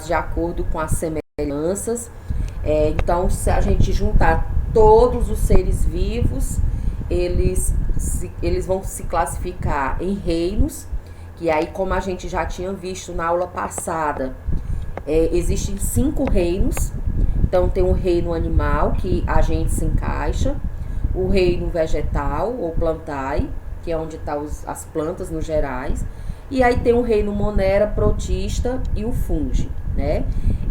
de acordo com as semelhanças. Então, se a gente juntar todos os seres vivos, eles vão se classificar em reinos, que aí, como a gente já tinha visto na aula passada, existem 5 reinos. Então, tem o reino animal, que a gente se encaixa, o reino vegetal, ou plantae, que é onde estão as plantas no gerais, e aí tem o reino monera, protista e o fungi, né?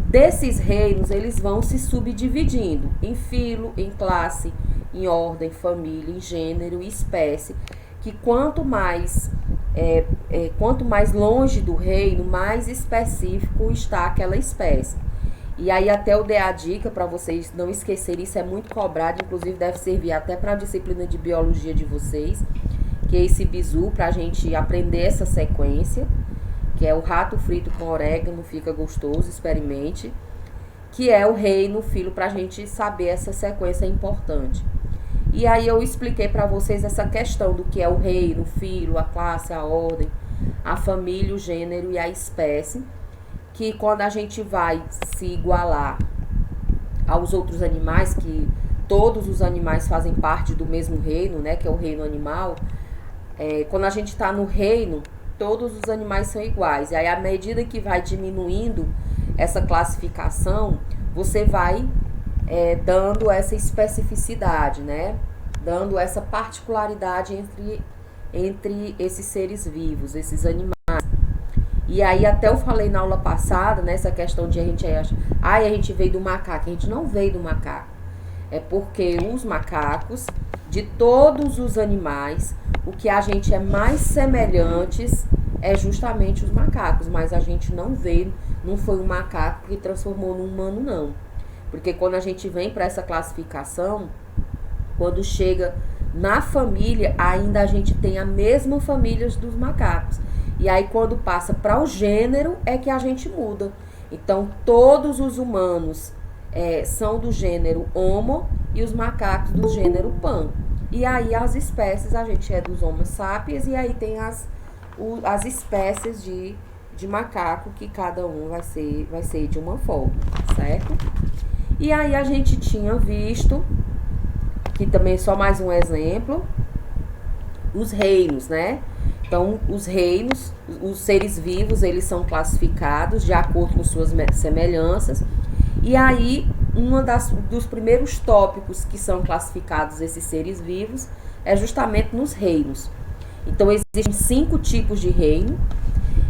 Desses reinos, eles vão se subdividindo em filo, em classe, em ordem, família, em gênero e espécie, que quanto mais longe do reino, mais específico está aquela espécie. E aí até eu dei a dica para vocês não esquecerem, isso é muito cobrado, inclusive deve servir até para a disciplina de biologia de vocês, que é esse bizu, para a gente aprender essa sequência, que é o rato frito com orégano, fica gostoso, experimente, que é o reino, filo, para a gente saber essa sequência importante. E aí eu expliquei para vocês essa questão do que é o reino, o filo, a classe, a ordem, a família, o gênero e a espécie, que quando a gente vai se igualar aos outros animais, que todos os animais fazem parte do mesmo reino, né, que é o reino animal, quando a gente está no reino, todos os animais são iguais. E aí, à medida que vai diminuindo essa classificação, você vai dando essa especificidade, né? Dando essa particularidade entre esses seres vivos, esses animais. E aí até eu falei na aula passada, nessa questão de a gente acha, a gente veio do macaco. A gente não veio do macaco. É porque os macacos, de todos os animais, o que a gente é mais semelhantes é justamente os macacos. Mas a gente não veio, não foi um macaco que transformou num humano, não. Porque quando a gente vem para essa classificação, quando chega na família, ainda a gente tem a mesma família dos macacos. E aí quando passa para o gênero é que a gente muda. Então todos os humanos são do gênero Homo e os macacos do gênero Pan. E aí as espécies, a gente é dos Homo sapiens, e aí tem as espécies de macaco, que cada um vai ser de uma forma, certo? E aí a gente tinha visto, que também só mais um exemplo, os reinos, né? Então, os reinos, os seres vivos, eles são classificados de acordo com suas semelhanças. E aí, dos primeiros tópicos que são classificados esses seres vivos é justamente nos reinos. Então, existem 5 tipos de reino.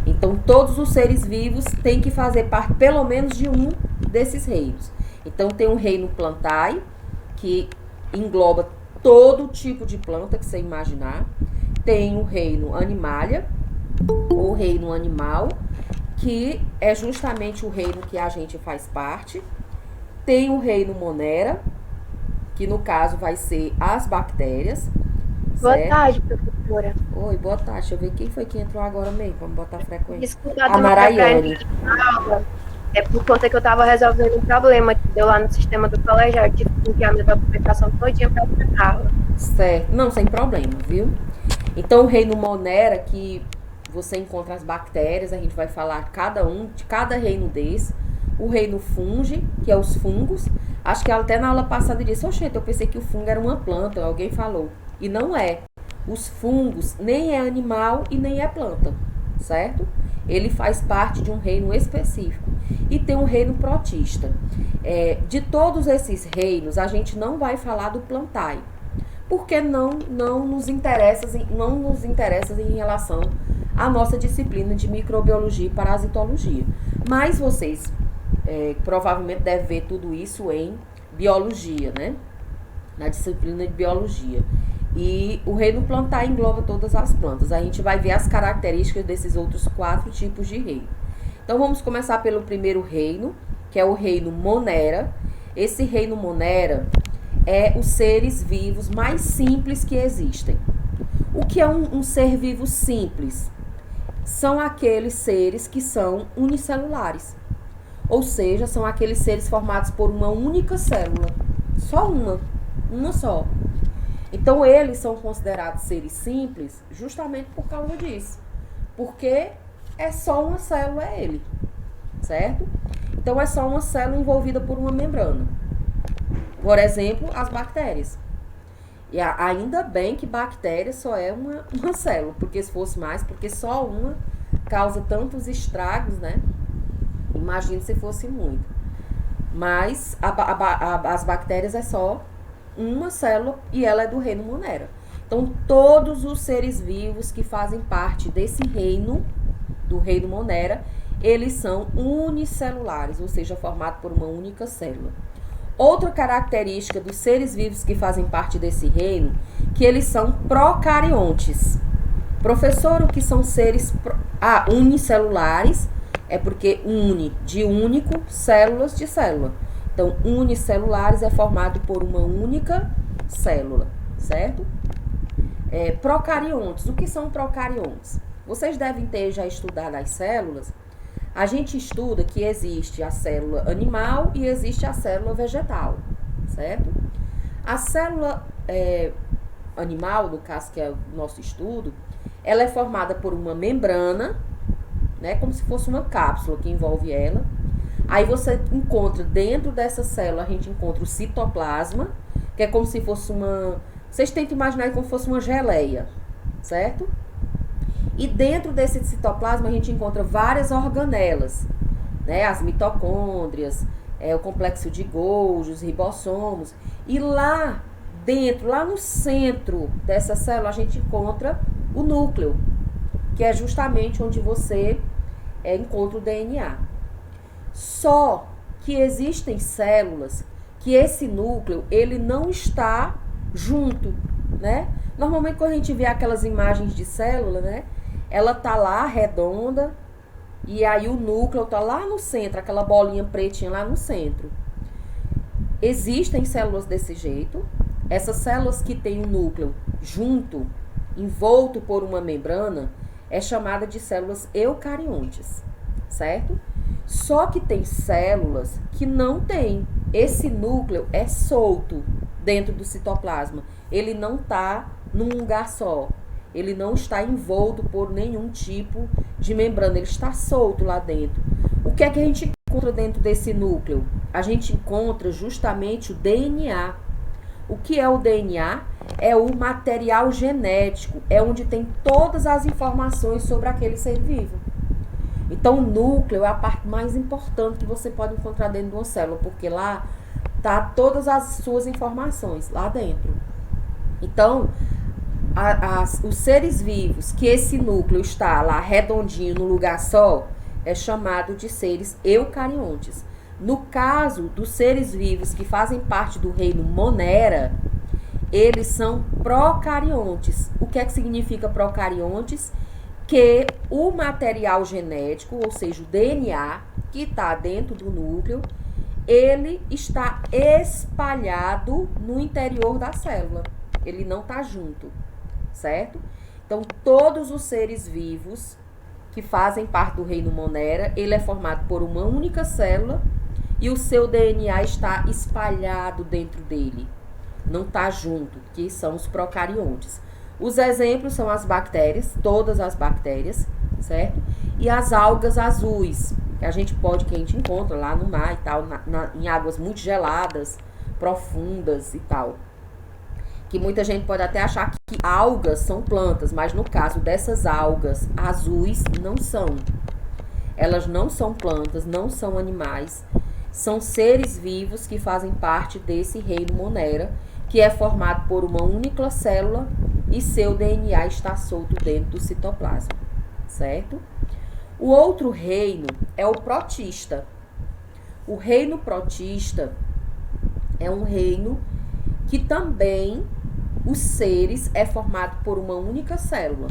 Então, todos os seres vivos têm que fazer parte, pelo menos, de um desses reinos. Então, tem o reino plantae, que engloba todo tipo de planta que você imaginar. Tem o reino animalia, ou reino animal, que é justamente o reino que a gente faz parte. Tem o reino monera, que no caso vai ser as bactérias. Boa certo? tarde, professora. Oi, boa tarde. Deixa eu ver quem foi que entrou agora mesmo. Vamos botar a frequência. Desculpa A demorar pra Narayane. entrar na aula. É por conta que eu estava resolvendo um problema que deu lá no sistema do colégio. Eu tive que enviar minha documentação todinha para outra aula. Certo. Não, sem problema, viu? Então, o reino monera, que você encontra as bactérias, a gente vai falar de cada reino desse. O reino fungi, que é os fungos. Acho que até na aula passada disse, oxente, eu pensei que o fungo era uma planta, alguém falou. E não é. Os fungos nem é animal e nem é planta, certo? Ele faz parte de um reino específico. E tem um reino protista. De todos esses reinos, a gente não vai falar do plantae, porque não nos interessa em relação à nossa disciplina de microbiologia e parasitologia. Mas vocês provavelmente devem ver tudo isso em biologia, né? Na disciplina de biologia. E o reino plantae engloba todas as plantas. A gente vai ver as características desses outros 4 tipos de reino. Então vamos começar pelo primeiro reino, que é o reino monera. Esse reino monera é os seres vivos mais simples que existem. O que é um ser vivo simples? São aqueles seres que são unicelulares. Ou seja, são aqueles seres formados por uma única célula. Só uma só. Então, eles são considerados seres simples justamente por causa disso. Porque é só uma célula, é ele. certo? Então, é só uma célula envolvida por uma membrana. Por exemplo, as bactérias. E ainda bem que bactéria só é uma célula, porque se fosse mais, porque só uma causa tantos estragos, né? Imagina se fosse muito. Mas as bactérias é só uma célula e ela é do reino Monera. Então, todos os seres vivos que fazem parte desse reino, do reino Monera, eles são unicelulares, ou seja, formados por uma única célula. Outra característica dos seres vivos que fazem parte desse reino, que eles são procariontes. Professor, o que são seres unicelulares? É porque une de único, células de célula. Então, unicelulares é formado por uma única célula, certo? Procariontes. O que são procariontes? Vocês devem ter já estudado as células. A gente estuda que existe a célula animal e existe a célula vegetal, certo? A célula animal, no caso que é o nosso estudo, ela é formada por uma membrana, né, como se fosse uma cápsula que envolve ela. Aí você encontra dentro dessa célula, a gente encontra o citoplasma, que é como se fosse vocês tentem imaginar como se fosse uma geleia, certo? E dentro desse citoplasma a gente encontra várias organelas, né? As mitocôndrias, o complexo de Golgi, os ribossomos. E lá dentro, lá no centro dessa célula, a gente encontra o núcleo, que é justamente onde você encontra o DNA. Só que existem células que esse núcleo, ele não está junto, né? Normalmente quando a gente vê aquelas imagens de célula, né? Ela tá lá redonda e aí o núcleo tá lá no centro, aquela bolinha pretinha lá no centro. Existem células desse jeito. Essas células que têm o núcleo junto, envolto por uma membrana, é chamada de células eucariontes, certo? Só que tem células que não têm. Esse núcleo é solto dentro do citoplasma. Ele não tá num lugar só. Ele não está envolto por nenhum tipo de membrana, ele está solto lá dentro. O que é que a gente encontra dentro desse núcleo? A gente encontra justamente o DNA. O que é o DNA? É o material genético, é onde tem todas as informações sobre aquele ser vivo. Então, o núcleo é a parte mais importante que você pode encontrar dentro de uma célula, porque lá tá todas as suas informações, lá dentro. Então, os seres vivos que esse núcleo está lá redondinho no lugar só, é chamado de seres eucariontes. No caso dos seres vivos que fazem parte do reino Monera, eles são procariontes. O que é que significa procariontes? Que o material genético, ou seja, o DNA que está dentro do núcleo, ele está espalhado no interior da célula. Ele não está junto, certo? Então, todos os seres vivos que fazem parte do reino Monera, ele é formado por uma única célula e o seu DNA está espalhado dentro dele. Não está junto, que são os procariontes. Os exemplos são as bactérias, todas as bactérias, certo? E as algas azuis, que a gente encontra lá no mar e tal, em águas muito geladas, profundas e tal. Que muita gente pode até achar que algas são plantas, mas no caso dessas algas azuis, não são. Elas não são plantas, não são animais, são seres vivos que fazem parte desse reino Monera, que é formado por uma única célula e seu DNA está solto dentro do citoplasma, certo? O outro reino é o protista. O reino protista é um reino que também os seres é formado por uma única célula.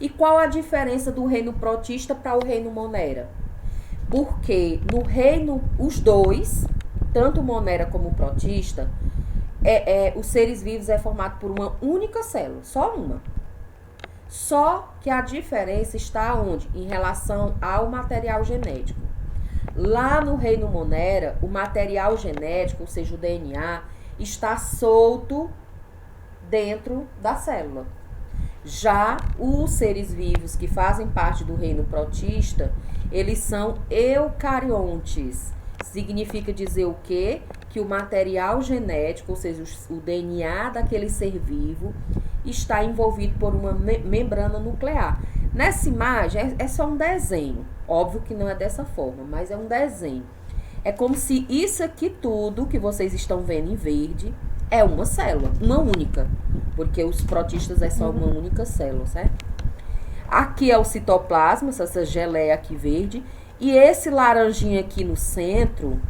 E qual a diferença do reino protista para o reino Monera? Porque no reino, os dois, tanto o Monera como o protista, os seres vivos é formado por uma única célula, só uma. Só que a diferença está onde? Em relação ao material genético. Lá no reino Monera, o material genético, ou seja, o DNA, está solto dentro da célula. Já os seres vivos que fazem parte do reino protista, Eles são eucariontes. Significa dizer o quê? Que o material genético, ou seja, o DNA daquele ser vivo, está envolvido por uma membrana nuclear. Nessa imagem é só um desenho. Óbvio que não é dessa forma, mas é um desenho. É como se isso aqui tudo que vocês estão vendo em verde é uma célula, uma única. Porque os protistas é só uma única célula, certo? Aqui é o citoplasma, essa geleia aqui verde. E esse laranjinha aqui no centro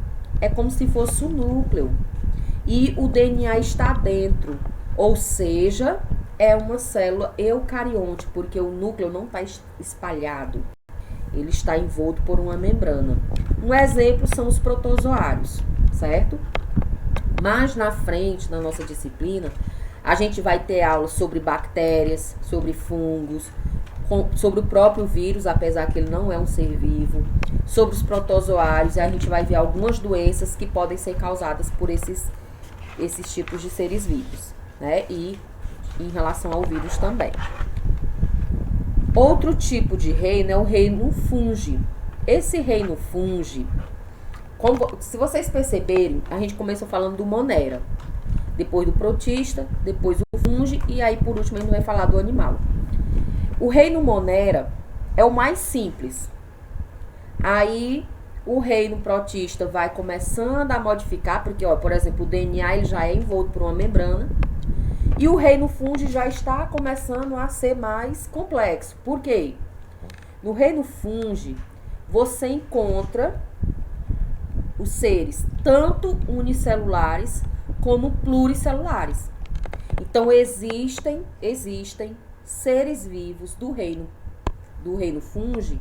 é como se fosse o núcleo. E o DNA está dentro. Ou seja, é uma célula eucarionte, porque o núcleo não está espalhado. Ele está envolto por uma membrana. Um exemplo são os protozoários, certo? Mais na frente, na nossa disciplina, a gente vai ter aula sobre bactérias, sobre fungos, sobre o próprio vírus, apesar que ele não é um ser vivo, sobre os protozoários, e a gente vai ver algumas doenças que podem ser causadas por esses tipos de seres vivos, né? E em relação ao vírus também. Outro tipo de reino é o reino fungi. Esse reino fungi, se vocês perceberem, a gente começou falando do monera, depois do protista, depois o fungi, e aí por último a gente vai falar do animal. O reino monera é o mais simples. Aí o reino protista vai começando a modificar, porque, ó, por exemplo, o DNA ele já é envolto por uma membrana. E o reino fungi já está começando a ser mais complexo. Por quê? No reino fungi, você encontra os seres tanto unicelulares como pluricelulares. Então, existem seres vivos do reino fungi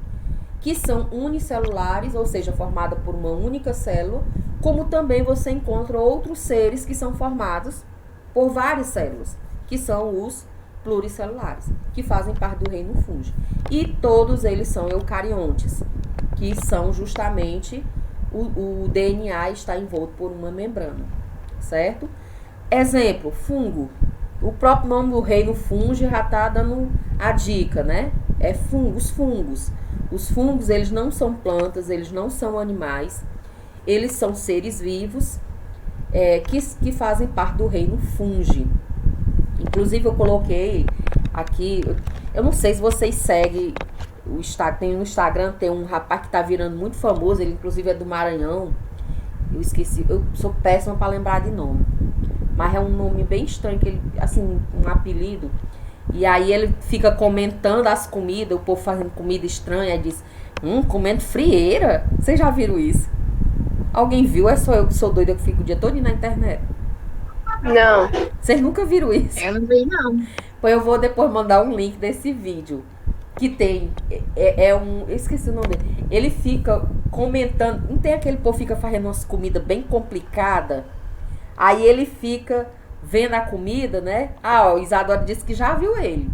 que são unicelulares, ou seja, formada por uma única célula, como também você encontra outros seres que são formados por várias células, que são os pluricelulares, que fazem parte do reino fungi. E todos eles são eucariontes, que são justamente o DNA está envolto por uma membrana, certo? Exemplo, fungo. O próprio nome do reino fungi já está dando a dica, né? É os fungos. Os fungos, eles não são plantas, eles não são animais, eles são seres vivos que fazem parte do reino fungi. Inclusive, eu coloquei aqui, eu não sei se vocês seguem o Instagram, no Instagram tem um rapaz que tá virando muito famoso, ele inclusive é do Maranhão, eu esqueci, eu sou péssima para lembrar de nome, mas é um nome bem estranho, que ele, assim, um apelido, e aí ele fica comentando as comidas, o povo fazendo comida estranha, e diz, comendo frieira, vocês já viram isso? Alguém viu? É só eu que sou doida que fico o dia todo na internet? Não. Vocês nunca viram isso? Eu não vi, não. Pois eu vou depois mandar um link desse vídeo. Que tem, eu esqueci o nome dele. Ele fica comentando, não tem aquele povo que fica fazendo umas comidas bem complicadas? Aí ele fica vendo a comida, né? O Isadora disse que já viu ele.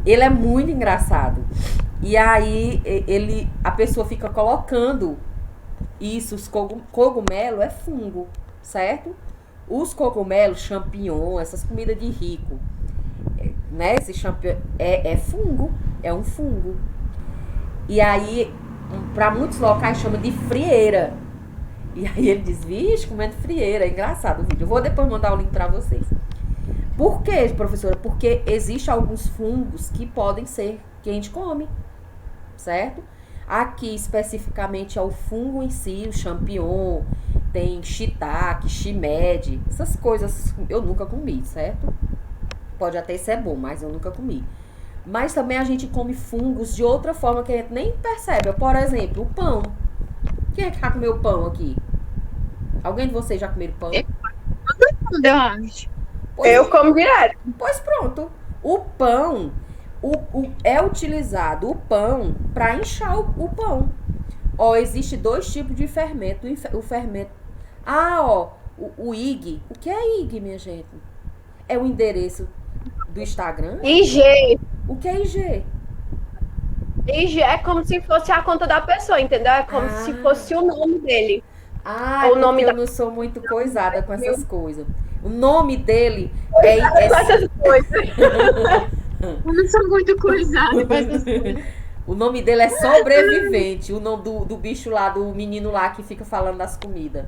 Ele é muito engraçado. E aí a pessoa fica colocando isso, os cogumelo é fungo, certo? Os cogumelos, champignon, essas comidas de rico, né? Esse champignon é fungo, é um fungo. E aí, para muitos locais chama de frieira. E aí ele diz, vixe, comendo frieira, é engraçado o vídeo. Eu vou depois mandar o link para vocês. Por quê, professora? Porque existem alguns fungos que podem ser que a gente come, certo? Aqui, especificamente, é o fungo em si, o champignon, tem shiitake, shimeji, essas coisas eu nunca comi, certo? Pode até ser bom, mas eu nunca comi. Mas também a gente come fungos de outra forma que a gente nem percebe. Por exemplo, o pão. Quem é que já comeu pão aqui? Alguém de vocês já comeram pão? Eu acho. Eu como direto. Pois pronto. O pão... é utilizado o pão para inchar o pão. Existe dois tipos de fermento. O fermento. O IG. O que é IG, minha gente? É o endereço do Instagram? IG. O que é IG? IG é como se fosse a conta da pessoa, entendeu? É como se fosse o nome dele. O nome eu não sou muito coisada com essas coisas. O nome dele é essas coisas. Eu não sou muito coisada com essas coisas. O nome dele é Sobrevivente. O nome do bicho lá, do menino lá que fica falando das comidas.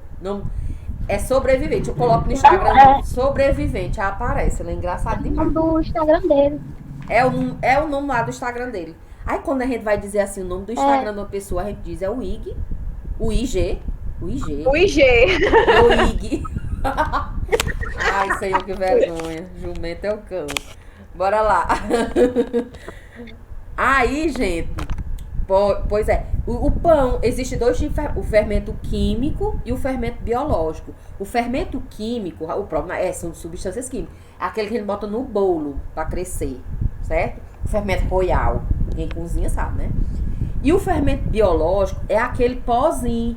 É Sobrevivente. Eu coloco no Instagram Sobrevivente. Aí aparece. Ele é engraçado demais. Do Instagram dele. É o nome lá do Instagram dele. Aí quando a gente vai dizer assim o nome do Instagram de uma pessoa, a gente diz é o IG. O IG. O IG. O IG. O IG. Ai, Senhor, que vergonha. Jumento é o cão. Bora lá. Aí, gente. Pois é. O pão, existe dois tipos. O fermento químico e o fermento biológico. O fermento químico, o próprio, são substâncias químicas. É aquele que a gente bota no bolo pra crescer. Certo? O fermento royal. Quem cozinha sabe, né? E o fermento biológico é aquele pozinho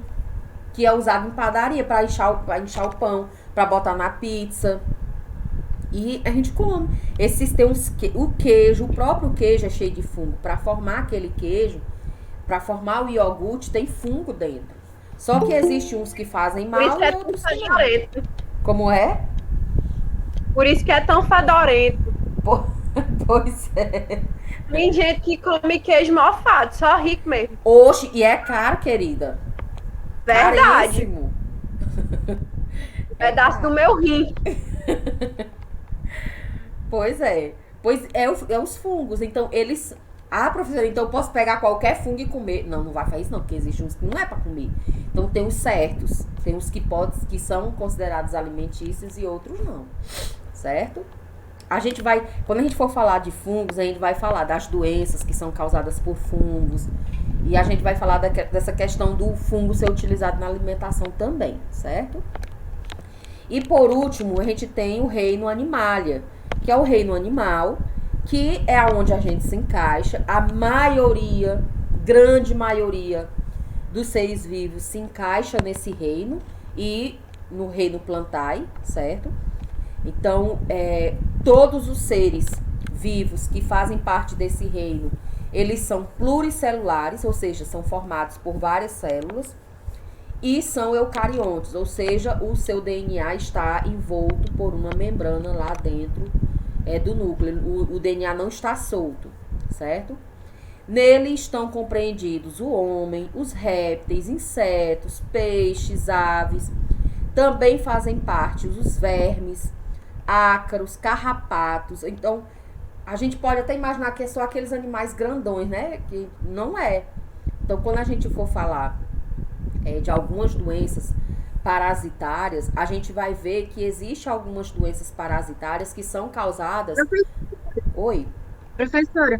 que é usado em padaria pra inchar o pão, pra botar na pizza. E a gente come. Esses tem o queijo, o próprio queijo é cheio de fungo. Pra formar aquele queijo, pra formar o iogurte, tem fungo dentro. Só que existe uns que fazem mal Por isso que é e tão outros que não. fedorento. Como é? Por isso que é tão fedorento. Pois é. Tem gente que come queijo mofado, só rico mesmo. Oxe, e é caro, querida. Verdade. Caríssimo. Pedaço do meu rim. Pois é. Pois é os fungos. Então, eles... Ah, professora, então eu posso pegar qualquer fungo e comer. Não vai fazer isso não, porque existem uns que não é pra comer. Então, tem os certos. Tem uns que são considerados alimentícios e outros não. Certo? A gente vai... Quando a gente for falar de fungos, a gente vai falar das doenças que são causadas por fungos. E a gente vai falar dessa questão do fungo ser utilizado na alimentação também, certo? E por último, a gente tem o reino animalia, que é o reino animal, que é onde a gente se encaixa. A maioria, grande maioria dos seres vivos se encaixa nesse reino e no reino plantae, certo? Então, todos os seres vivos que fazem parte desse reino, eles são pluricelulares, ou seja, são formados por várias células, e são eucariontes, ou seja, o seu DNA está envolto por uma membrana lá dentro do núcleo. O DNA não está solto, certo? Nele estão compreendidos o homem, os répteis, insetos, peixes, aves. Também fazem parte os vermes, ácaros, carrapatos. Então, a gente pode até imaginar que é só aqueles animais grandões, né? Que não é. Então, quando a gente for falar de algumas doenças parasitárias, a gente vai ver que existe algumas doenças parasitárias que são causadas... Oi? Professora,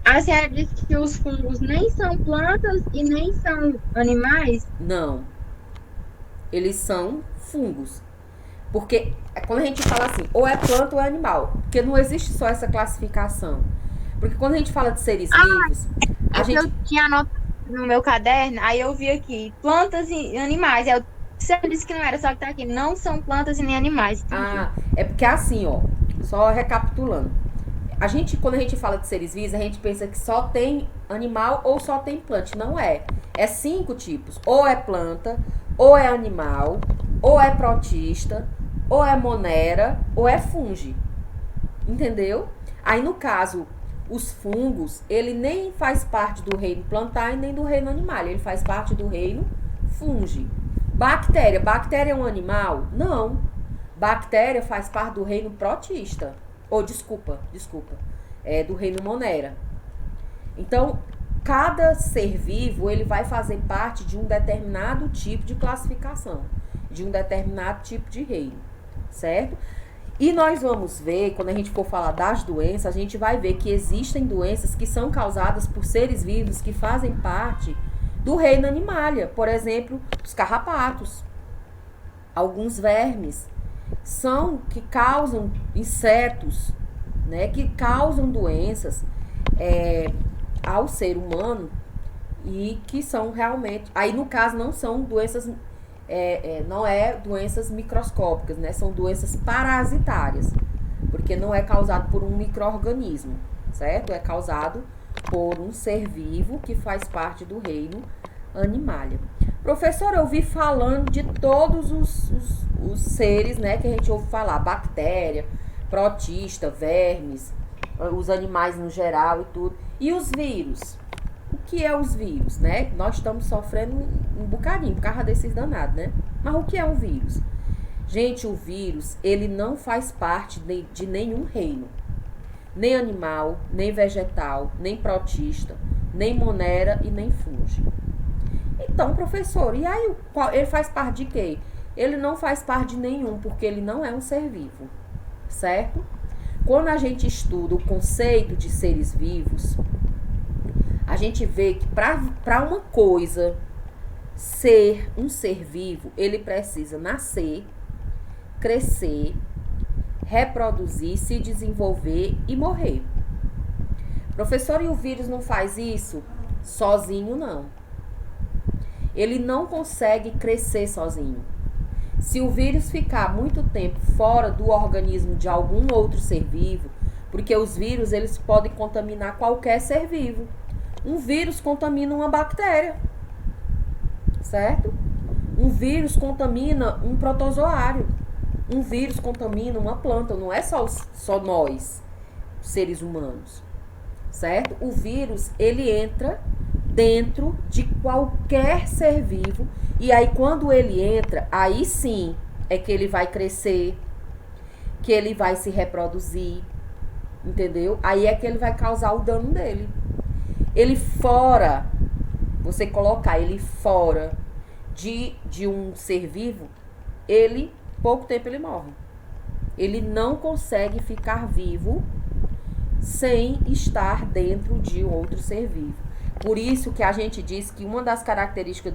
a senhora disse que os fungos nem são plantas e nem são animais? Não. Eles são fungos. Porque quando a gente fala assim, ou é planta ou é animal. Porque não existe só essa classificação. Porque quando a gente fala de seres vivos, a gente... Eu tinha anotado no meu caderno, aí eu vi aqui, plantas e animais. Você disse que não era, só que tá aqui, não são plantas e nem animais. Ah, é porque assim, ó, só recapitulando. Quando a gente fala de seres vivos, a gente pensa que só tem animal ou só tem planta. Não é. É 5 tipos. Ou é planta, ou é animal, ou é protista, ou é monera, ou é fungi. Entendeu? Aí, no caso, os fungos, ele nem faz parte do reino plantar nem do reino animal. Ele faz parte do reino fungi. Bactéria. Bactéria é um animal? Não. Bactéria faz parte do reino protista. Desculpa. É do reino monera. Então, cada ser vivo, ele vai fazer parte de um determinado tipo de classificação. De um determinado tipo de reino. Certo? E nós vamos ver, quando a gente for falar das doenças, a gente vai ver que existem doenças que são causadas por seres vivos que fazem parte do reino animalia. Por exemplo, os carrapatos, alguns vermes, que causam insetos, né, que causam doenças ao ser humano e que são realmente... Aí, no caso, não são doenças... não é doenças microscópicas, né? São doenças parasitárias, porque não é causado por um micro-organismo, certo? É causado por um ser vivo que faz parte do reino animalia. Professor, eu vi falando de todos os seres, né, que a gente ouve falar, bactéria, protista, vermes, os animais no geral e tudo. E os vírus? que é os vírus, né? Nós estamos sofrendo um bocadinho por causa desses danados, né? Mas o que é um vírus? Gente, o vírus, ele não faz parte de nenhum reino. Nem animal, nem vegetal, nem protista, nem monera e nem fungo. Então, professor, e aí ele faz parte de quê? Ele não faz parte de nenhum, porque ele não é um ser vivo, certo? Quando a gente estuda o conceito de seres vivos, a gente vê que para uma coisa ser um ser vivo, ele precisa nascer, crescer, reproduzir, se desenvolver e morrer. Professor, e o vírus não faz isso? Sozinho, não. Ele não consegue crescer sozinho. Se o vírus ficar muito tempo fora do organismo de algum outro ser vivo, porque os vírus, eles podem contaminar qualquer ser vivo. Um vírus contamina uma bactéria, certo? Um vírus contamina um protozoário. Um vírus contamina uma planta, não é só nós, seres humanos, certo? O vírus, ele entra dentro de qualquer ser vivo, e aí quando ele entra, aí sim é que ele vai crescer, que ele vai se reproduzir, entendeu? Aí é que ele vai causar o dano dele. Ele fora, você colocar ele fora de um ser vivo, ele, pouco tempo ele morre. Ele não consegue ficar vivo sem estar dentro de outro ser vivo. Por isso que a gente diz que uma das características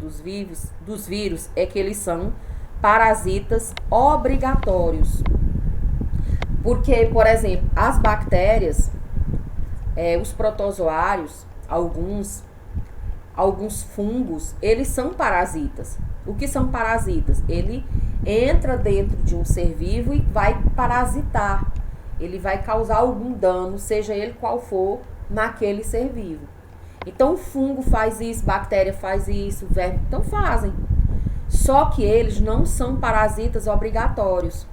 dos vírus é que eles são parasitas obrigatórios. Porque, por exemplo, as bactérias, os protozoários, alguns fungos, eles são parasitas. O que são parasitas? Ele entra dentro de um ser vivo e vai parasitar. Ele vai causar algum dano, seja ele qual for, naquele ser vivo. Então, o fungo faz isso, bactéria faz isso, verme, então fazem. Só que eles não são parasitas obrigatórios.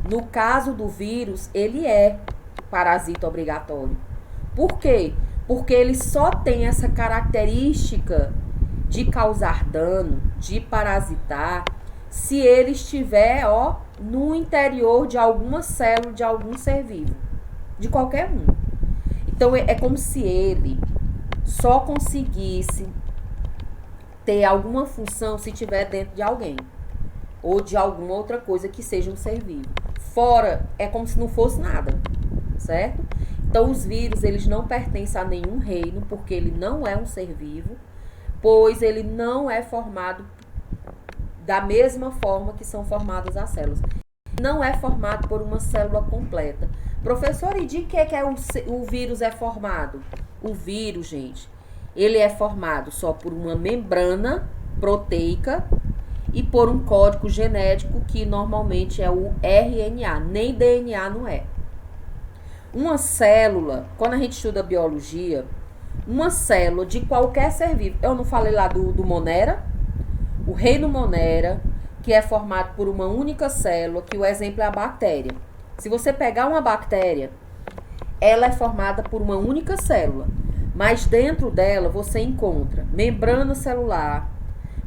No caso do vírus, ele é parasita obrigatório. Por quê? Porque ele só tem essa característica de causar dano, de parasitar, se ele estiver, no interior de alguma célula de algum ser vivo, de qualquer um. Então, é como se ele só conseguisse ter alguma função se estiver dentro de alguém, ou de alguma outra coisa que seja um ser vivo. Fora, é como se não fosse nada, certo? Então, os vírus, eles não pertencem a nenhum reino, porque ele não é um ser vivo, pois ele não é formado da mesma forma que são formadas as células. Não é formado por uma célula completa. Professor, e de que o vírus é formado? O vírus, gente, ele é formado só por uma membrana proteica e por um código genético que normalmente é o RNA, nem DNA não é. Uma célula, quando a gente estuda biologia, uma célula de qualquer ser vivo, eu não falei lá do Monera? O reino Monera, que é formado por uma única célula, que o exemplo é a bactéria. Se você pegar uma bactéria, ela é formada por uma única célula, mas dentro dela você encontra membrana celular,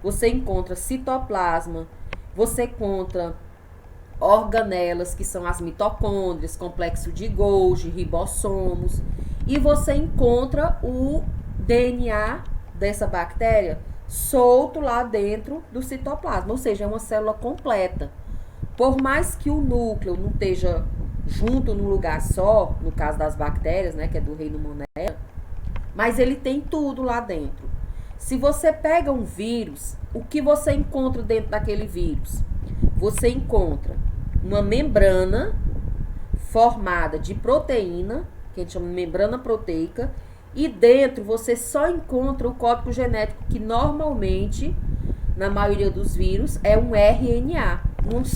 você encontra citoplasma, você encontra organelas, que são as mitocôndrias, complexo de Golgi, ribossomos, e você encontra o DNA dessa bactéria solto lá dentro do citoplasma, ou seja, é uma célula completa. Por mais que o núcleo não esteja junto num lugar só, no caso das bactérias, né, que é do reino Monera, mas ele tem tudo lá dentro. Se você pega um vírus, o que você encontra dentro daquele vírus? Você encontra uma membrana formada de proteína, que a gente chama de membrana proteica, e dentro você só encontra o código genético, que normalmente, na maioria dos vírus, é um RNA.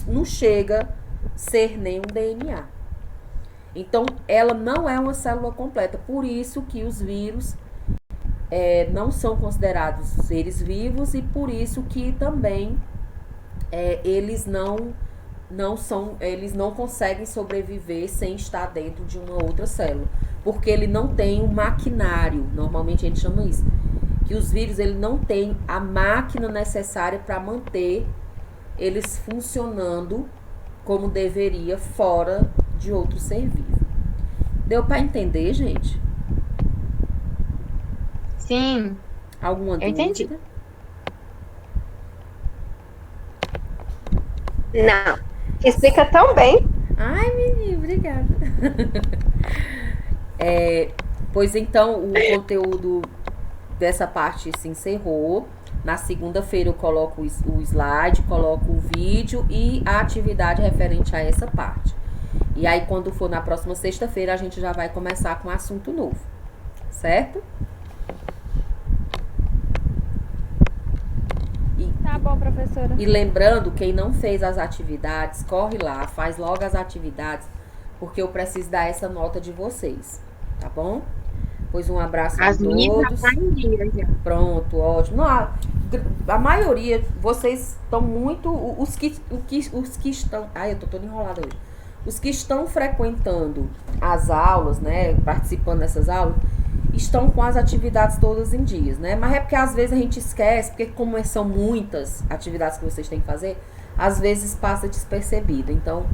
Não chega a ser nem um DNA. Então, ela não é uma célula completa. Por isso que os vírus não são considerados seres vivos e por isso que também eles não conseguem sobreviver sem estar dentro de uma outra célula. Porque ele não tem um maquinário, normalmente a gente chama isso. que os vírus ele não tem a máquina necessária para manter eles funcionando como deveria fora de outro ser vivo. Deu para entender, gente? Sim, Alguma eu dúvida? entendi. Não. Explica tão bem. Ai, menina, obrigada. Pois então, o conteúdo dessa parte se encerrou. Na segunda-feira eu coloco o slide, coloco o vídeo e a atividade referente a essa parte. E aí, quando for na próxima sexta-feira, a gente já vai começar com um assunto novo. Certo? Tá bom, professora. E lembrando, quem não fez as atividades, corre lá, faz logo as atividades, porque eu preciso dar essa nota de vocês. Tá bom? Pois um abraço a As meninas todos. já estão em dia já. Pronto, ótimo. Não, a maioria, vocês estão muito. Os que estão. Ai, eu tô toda enrolada hoje. Os que estão frequentando as aulas, né? Participando dessas aulas, estão com as atividades todas em dias, né? Mas é porque às vezes a gente esquece, porque como são muitas atividades que vocês têm que fazer, às vezes passa despercebido. Então,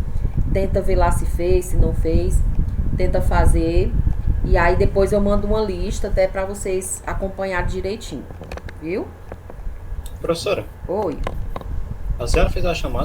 tenta ver lá se fez, se não fez, tenta fazer. E aí depois eu mando uma lista até para vocês acompanhar direitinho. Viu? Professora, Oi. a senhora fez a chamada?